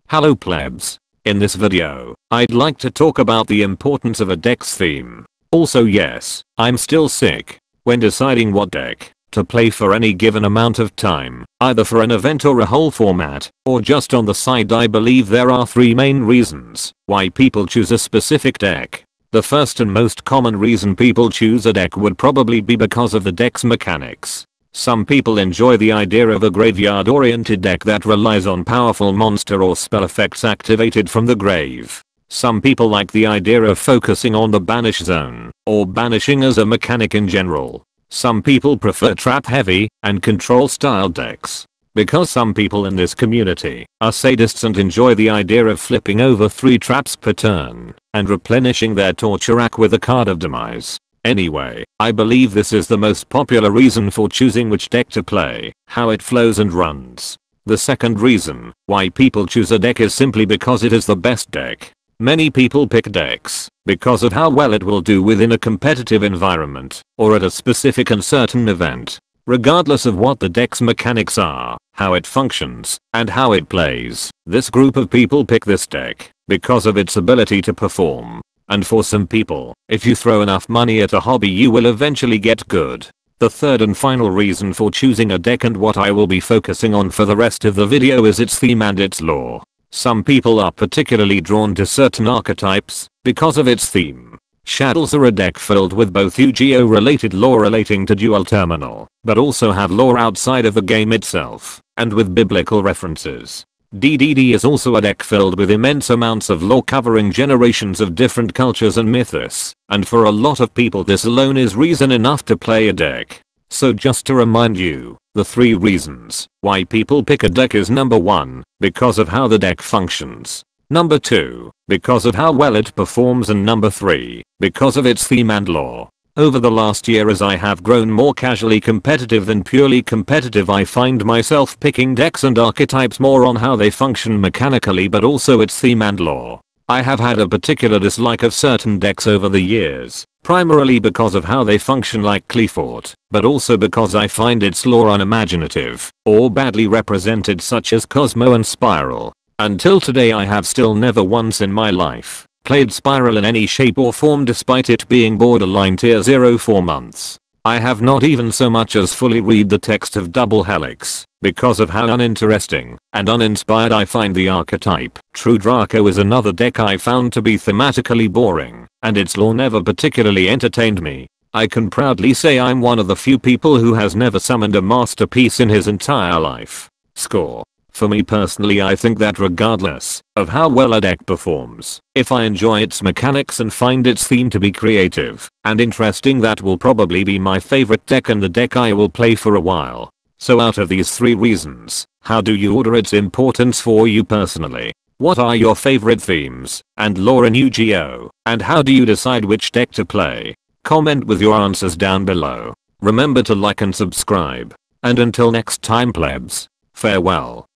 Hello plebs. In this video, I'd like to talk about the importance of a deck's theme. Also yes, I'm still sick. When deciding what deck to play for any given amount of time, either for an event or a whole format, or just on the side, I believe there are three main reasons why people choose a specific deck. The first and most common reason people choose a deck would probably be because of the deck's mechanics. Some people enjoy the idea of a graveyard-oriented deck that relies on powerful monster or spell effects activated from the grave. Some people like the idea of focusing on the banish zone, or banishing as a mechanic in general. Some people prefer trap-heavy and control-style decks. Because some people in this community are sadists and enjoy the idea of flipping over 3 traps per turn and replenishing their torture rack with a card of demise. Anyway, I believe this is the most popular reason for choosing which deck to play, how it flows and runs. The second reason why people choose a deck is simply because it is the best deck. Many people pick decks because of how well it will do within a competitive environment or at a specific and certain event. Regardless of what the deck's mechanics are, how it functions, and how it plays, this group of people pick this deck because of its ability to perform. And for some people, if you throw enough money at a hobby, you will eventually get good. The third and final reason for choosing a deck, and what I will be focusing on for the rest of the video, is its theme and its lore. Some people are particularly drawn to certain archetypes because of its theme. Shadows are a deck filled with both Yu-Gi-Oh related lore relating to Dual Terminal, but also have lore outside of the game itself, and with biblical references. DDD is also a deck filled with immense amounts of lore covering generations of different cultures and mythos, and for a lot of people this alone is reason enough to play a deck. So just to remind you, the 3 reasons why people pick a deck is: number 1, because of how the deck functions. Number 2, because of how well it performs, and number 3, because of its theme and lore. Over the last year, as I have grown more casually competitive than purely competitive, I find myself picking decks and archetypes more on how they function mechanically, but also its theme and lore. I have had a particular dislike of certain decks over the years, primarily because of how they function, like Cleafort, but also because I find its lore unimaginative or badly represented, such as Cosmo and Spiral. Until today, I have still never once in my life played Spiral in any shape or form, despite it being borderline tier 0 for months. I have not even so much as fully read the text of Double Helix because of how uninteresting and uninspired I find the archetype. True Draco is another deck I found to be thematically boring, and its lore never particularly entertained me. I can proudly say I'm one of the few people who has never summoned a masterpiece in his entire life. Score. For me personally, I think that regardless of how well a deck performs, if I enjoy its mechanics and find its theme to be creative and interesting, that will probably be my favorite deck and the deck I will play for a while. So out of these 3 reasons, how do you order its importance for you personally? What are your favorite themes and lore in Yu-Gi-Oh? And how do you decide which deck to play? Comment with your answers down below. Remember to like and subscribe. And until next time plebs, farewell.